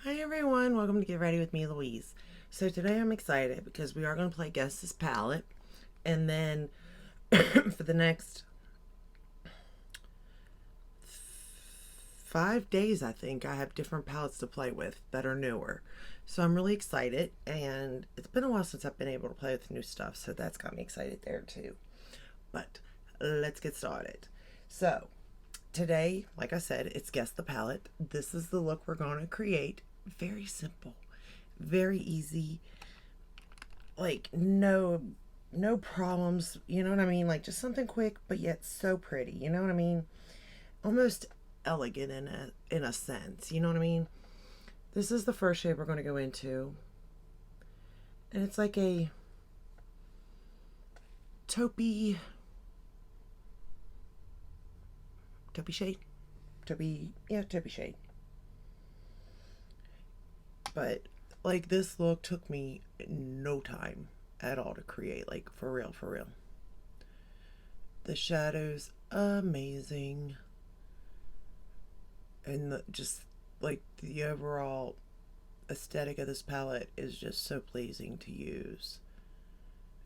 Hi everyone, welcome to Get Ready with me, Louise. So today I'm excited because we are going to play Guess This Palette, and then for the next 5 days, I think I have different palettes to play with that are newer. So I'm really excited, and it's been a while since I've been able to play with new stuff, so that's got me excited there too. But let's get started. So today, like I said, it's Guess the Palette. This is the look we're going to create. Very simple, very easy, like no problems, you know what I mean? Like just something quick but yet so pretty, you know what I mean? Almost elegant in a sense, you know what I mean? This is the first shade we're going to go into, and it's like a taupey shade. Taupey shade. But like this look took me no time at all to create, like for real, for real. The shadows amazing, and just like the overall aesthetic of this palette is just so pleasing to use.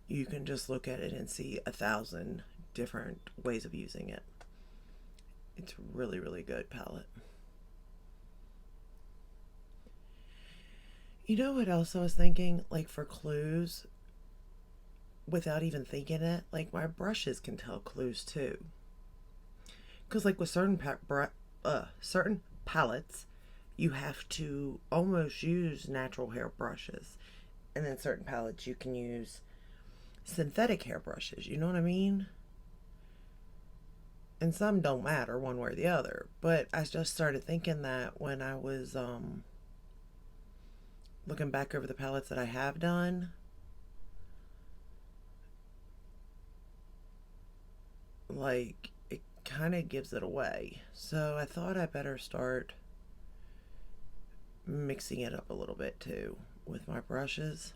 You can just look at it and see 1,000 different ways of using it. It's really, really good palette. You know what else I was thinking? Like for clues, without even thinking it, like my brushes can tell clues too. Because like with certain palettes, you have to almost use natural hair brushes, and then certain palettes you can use synthetic hair brushes. You know what I mean? And some don't matter one way or the other. But I just started thinking that when I was looking back over the palettes that I have done, like it kind of gives it away. So I thought I better start mixing it up a little bit too with my brushes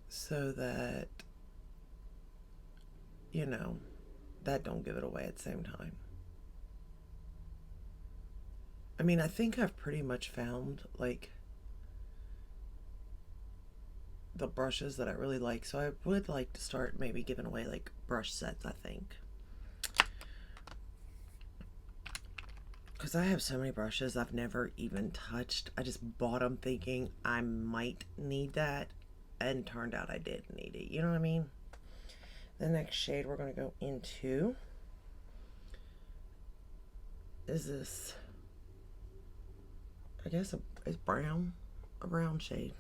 so that, you know, that don't give it away at the same time. I mean, I think I've pretty much found like the brushes that I really like, so I would like to start maybe giving away like brush sets, I think. Because I have so many brushes I've never even touched. I just bought them thinking I might need that, and turned out I did need it. You know what I mean? The next shade we're going to go into is this, I guess it's brown, a brown shade.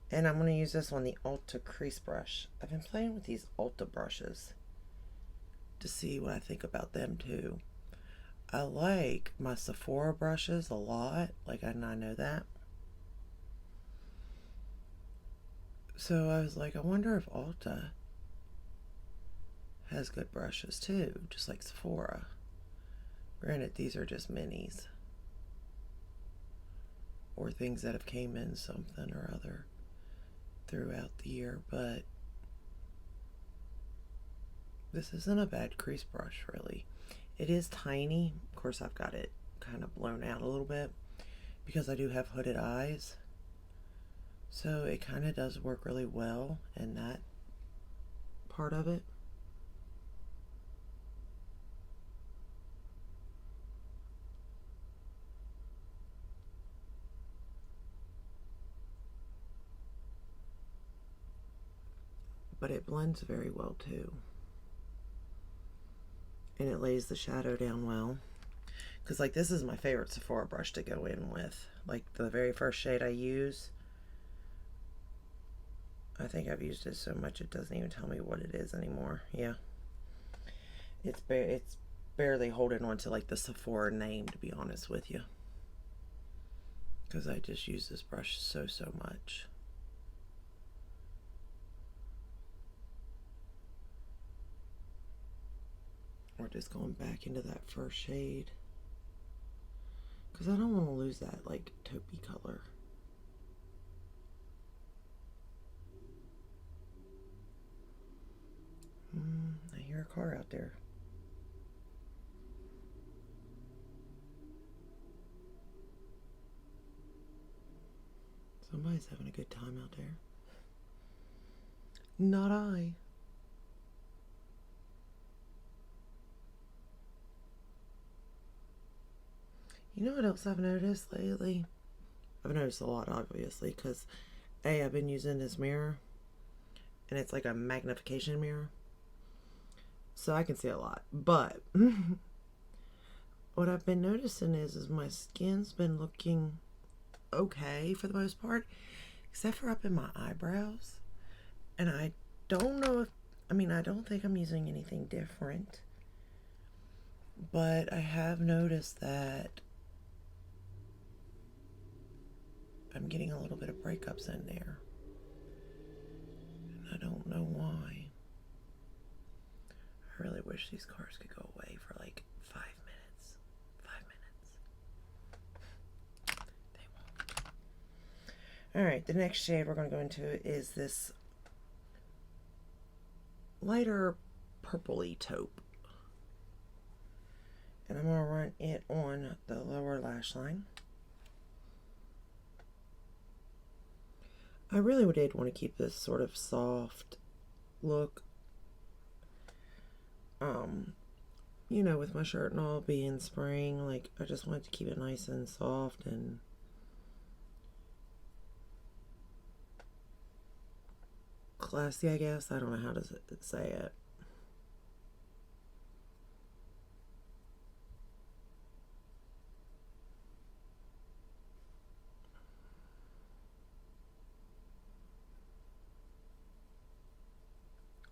And I'm going to use this one, the Ulta crease brush. I've been playing with these Ulta brushes to see what I think about them too. I like my Sephora brushes a lot, like I know that. So I was like, I wonder if Ulta has good brushes too, just like Sephora. Granted, these are just minis, or things that have came in something or other throughout the year, but this isn't a bad crease brush, really. It is tiny. Of course, I've got it kind of blown out a little bit because I do have hooded eyes. So it kind of does work really well in that part of it. But it blends very well too. And it lays the shadow down well. Because like this is my favorite Sephora brush to go in with. Like the very first shade I use, I think I've used it so much it doesn't even tell me what it is anymore. Yeah. It's barely holding on to like the Sephora name, to be honest with you. Because I just use this brush so much. We're just going back into that first shade. Because I don't want to lose that like taupey color. I hear a car out there. Somebody's having a good time out there. Not I. You know what else I've noticed lately? I've noticed a lot, obviously, because I've been using this mirror, and it's like a magnification mirror, so I can see a lot. But what I've been noticing is my skin's been looking okay for the most part, except for up in my eyebrows. And I don't know if, I don't think I'm using anything different, but I have noticed that I'm getting a little bit of breakups in there. And I don't know why. I really wish these cars could go away for like 5 minutes. 5 minutes. They won't. Alright, the next shade we're going to go into is this lighter purpley taupe. And I'm going to run it on the lower lash line. I really did want to keep this sort of soft look. You know, with my shirt and all being spring, like, I just wanted to keep it nice and soft and classy, I guess. I don't know how to say it.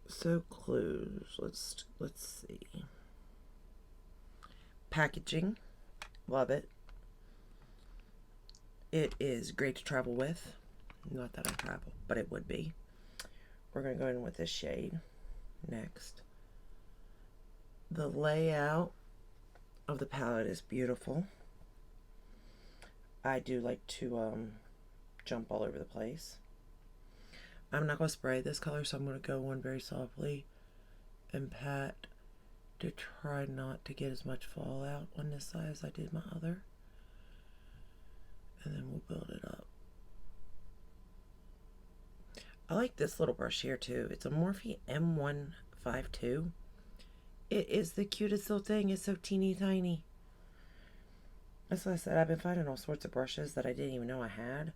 So clues, let's see. Packaging, love it. It is great to travel with. Not that I travel, but it would be. We're going to go in with this shade next. The layout of the palette is beautiful. I do like to jump all over the place. I'm not going to spray this color, so I'm going to go in very softly and pat to try not to get as much fallout on this side as I did my other. And then we'll build it up. I like this little brush here too. It's a Morphe M152. It is the cutest little thing. It's so teeny tiny. That's what I said. I've been finding all sorts of brushes that I didn't even know I had.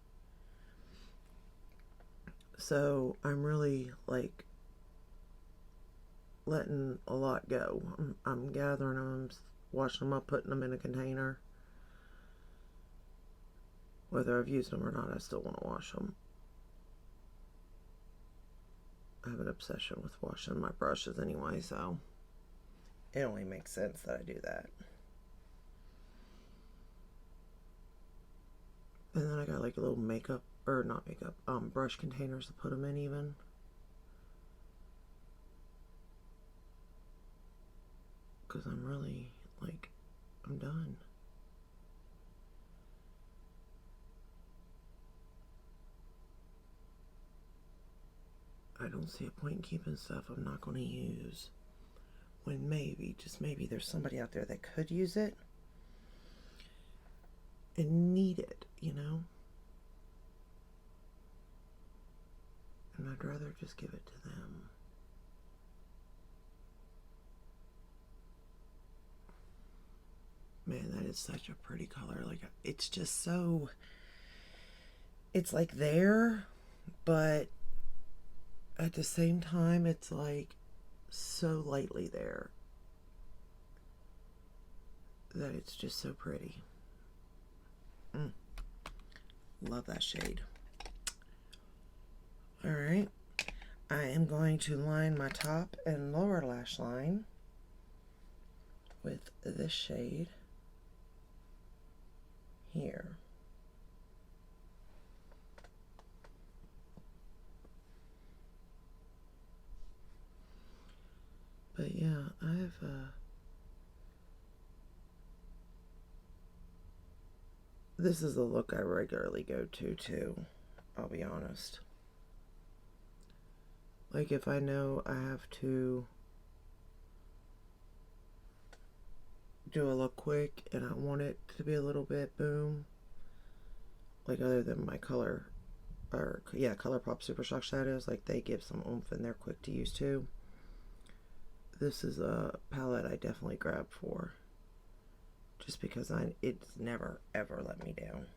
So I'm really like letting a lot go. I'm gathering them, washing them up, putting them in a container. Whether I've used them or not, I still want to wash them. I have an obsession with washing my brushes anyway, so it only makes sense that I do that. And then I got like a little makeup, or not makeup, brush containers to put them in even. Because I'm really, like, I'm done. I don't see a point in keeping stuff I'm not going to use. When maybe, just maybe, there's somebody out there that could use it and need it, you know? And I'd rather just give it to them. Man, that is such a pretty color. Like, it's just so, it's like there, but at the same time, it's like so lightly there that it's just so pretty. Love that shade. Alright, I am going to line my top and lower lash line with this shade here. But yeah, this is the look I regularly go to too, I'll be honest. Like if I know I have to do a look quick and I want it to be a little bit boom, like other than my color or yeah, ColourPop Super Shock Shadows. Like, they give some oomph and they're quick to use too. This is a palette I definitely grab for, just because it's never ever let me down.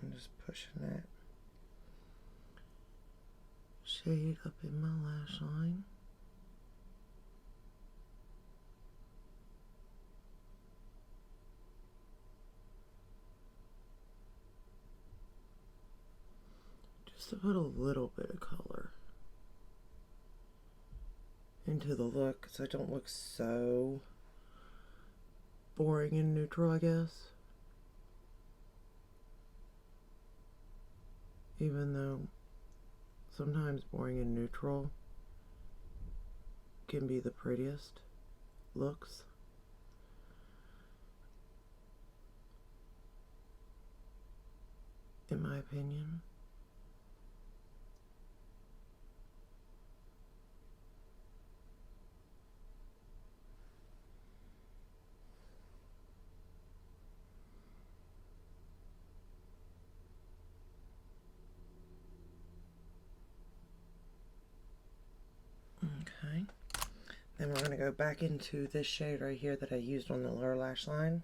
I'm just pushing that shade up in my lash line. Just to put a little bit of color into the look so I don't look so boring and neutral, I guess. Even though sometimes boring and neutral can be the prettiest looks. In my opinion. Okay. Then we're going to go back into this shade right here that I used on the lower lash line.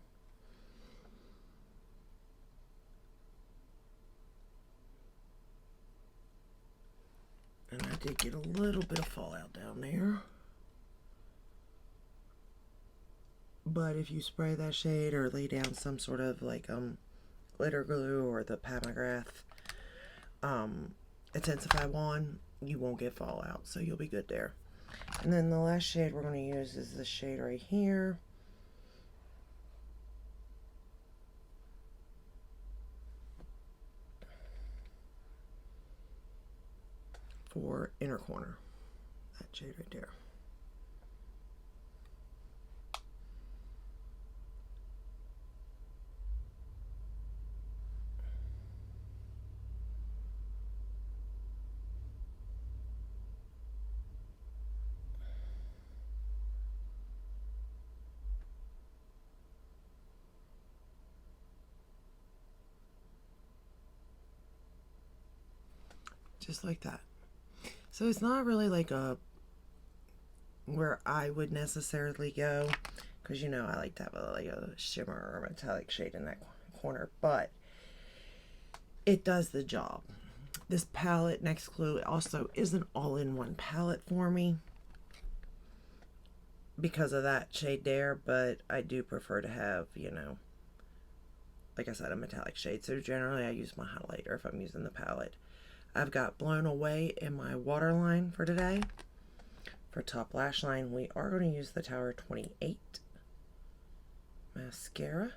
And I did get a little bit of fallout down there. But if you spray that shade or lay down some sort of like glitter glue or the Pamagrath Intensify wand, you won't get fallout, so you'll be good there. And then the last shade we're going to use is this shade right here. For inner corner, that shade right there. Just like that. So it's not really like a where I would necessarily go, because you know I like to have like a shimmer or metallic shade in that corner, but it does the job. This palette, Next Clue, also is an all-in-one palette for me because of that shade there, but I do prefer to have, you know, like I said, a metallic shade. So generally I use my highlighter if I'm using the palette. I've got Blown Away in my waterline for today. For top lash line, we are going to use the Tower 28 mascara.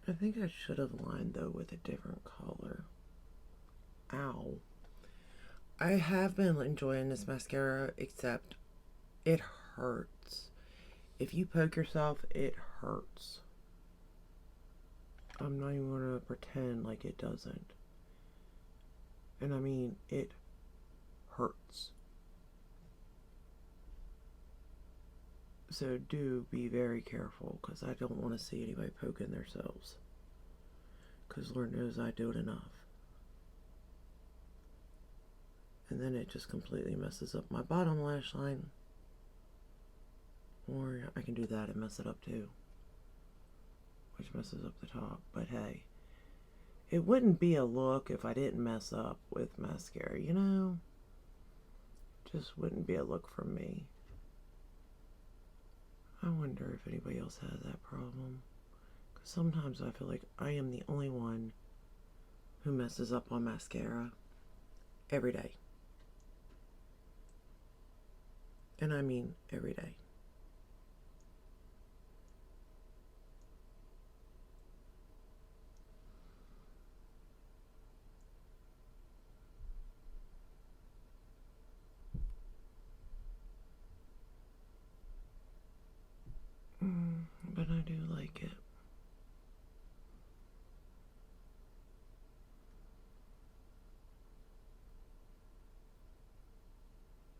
I think I should have lined though with a different color. Ow. I have been enjoying this mascara, except it hurts. If you poke yourself, it hurts. I'm not even going to pretend like it doesn't. And I mean, it hurts. So do be very careful, because I don't want to see anybody poking themselves. Because Lord knows I do it enough. And then it just completely messes up my bottom lash line. Or I can do that and mess it up too, which messes up the top. But hey, it wouldn't be a look if I didn't mess up with mascara, you know? Just wouldn't be a look for me. I wonder if anybody else has that problem. Because sometimes I feel like I am the only one who messes up on mascara every day. And I mean every day. like it.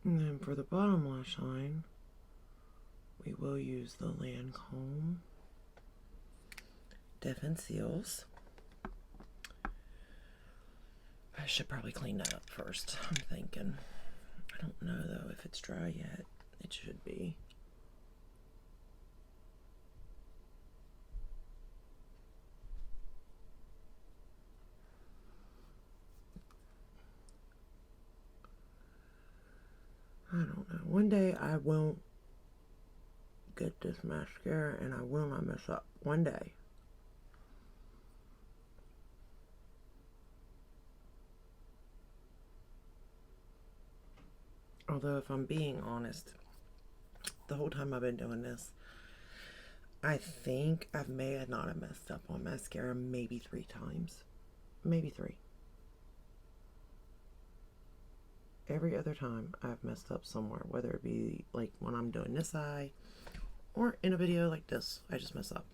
And then for the bottom lash line, we will use the Lancome Def and Seals. I should probably clean that up first, I'm thinking. I don't know though if it's dry yet. It should be. I don't know. One day I won't get this mascara and I will not mess up. One day. Although if I'm being honest, the whole time I've been doing this, I think I may not have messed up on mascara maybe 3 times. Maybe 3. Every other time I've messed up somewhere, whether it be like when I'm doing this eye or in a video like this, I just mess up.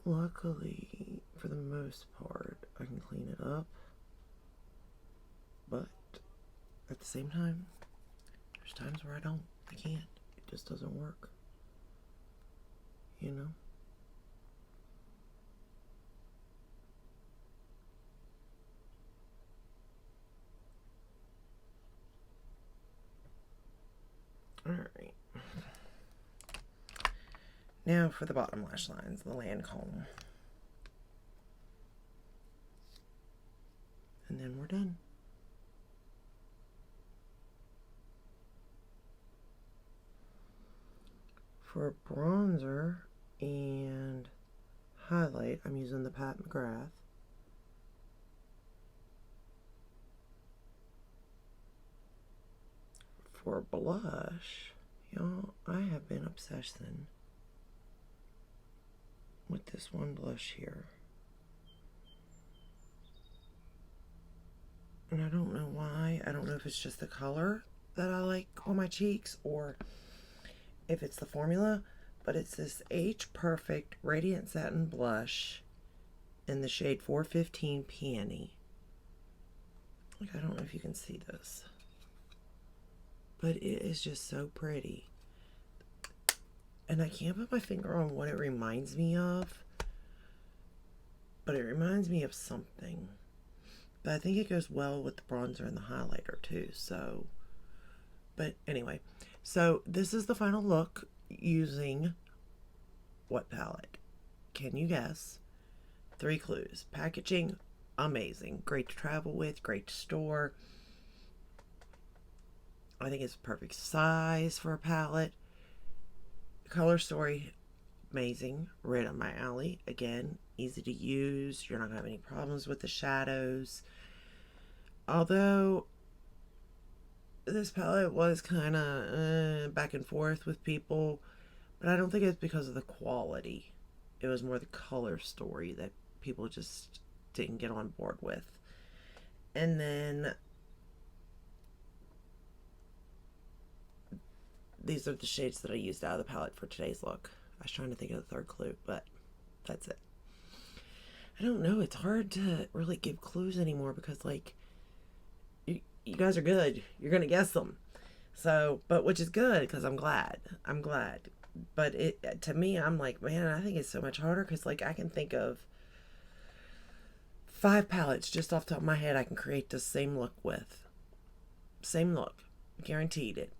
Luckily, for the most part, I can clean it up, but at the same time, there's times where I can't. It just doesn't work, you know? Alright. Now for the bottom lash lines, the Lancome. And then we're done. For bronzer and highlight, I'm using the Pat McGrath. For blush, y'all, I have been obsessing with this one blush here. And I don't know why. I don't know if it's just the color that I like on my cheeks or if it's the formula, but it's this Age Perfect Radiant Satin Blush in the shade 415 Peony. Like, I don't know if you can see this, but it is just so pretty. And I can't put my finger on what it reminds me of, but it reminds me of something. But I think it goes well with the bronzer and the highlighter too, so. But anyway, so this is the final look using what palette? Can you guess? 3 clues. Packaging, amazing. Great to travel with, great to store. I think it's a perfect size for a palette. Color story, amazing. Right up my alley. Again, easy to use. You're not going to have any problems with the shadows. Although this palette was kind of back and forth with people, but I don't think it's because of the quality. It was more the color story that people just didn't get on board with. And then these are the shades that I used out of the palette for today's look. I was trying to think of the 3rd clue, but that's it. I don't know. It's hard to really give clues anymore because, like, you guys are good. You're going to guess them. So, but which is good because I'm glad. I'm glad. But it, to me, I'm like, man, I think it's so much harder because, like, I can think of 5 palettes just off the top of my head I can create the same look with. Same look. Guaranteed it.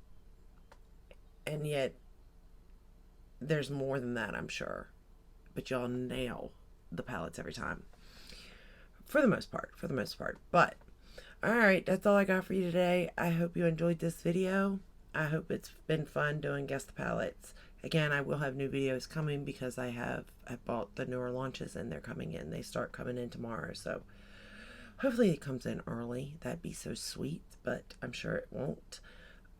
And yet, there's more than that, I'm sure. But y'all nail the palettes every time. For the most part. For the most part. But, alright, that's all I got for you today. I hope you enjoyed this video. I hope it's been fun doing Guess the Palettes. Again, I will have new videos coming because I bought the newer launches and they're coming in. They start coming in tomorrow, so hopefully it comes in early. That'd be so sweet, but I'm sure it won't.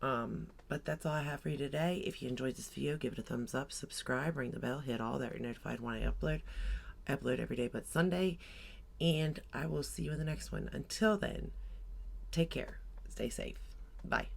But that's all I have for you today. If you enjoyed this video, give it a thumbs up, subscribe, ring the bell, hit all that you're notified when I upload. I upload every day but Sunday, and I will see you in the next one. Until then, take care. Stay safe. Bye.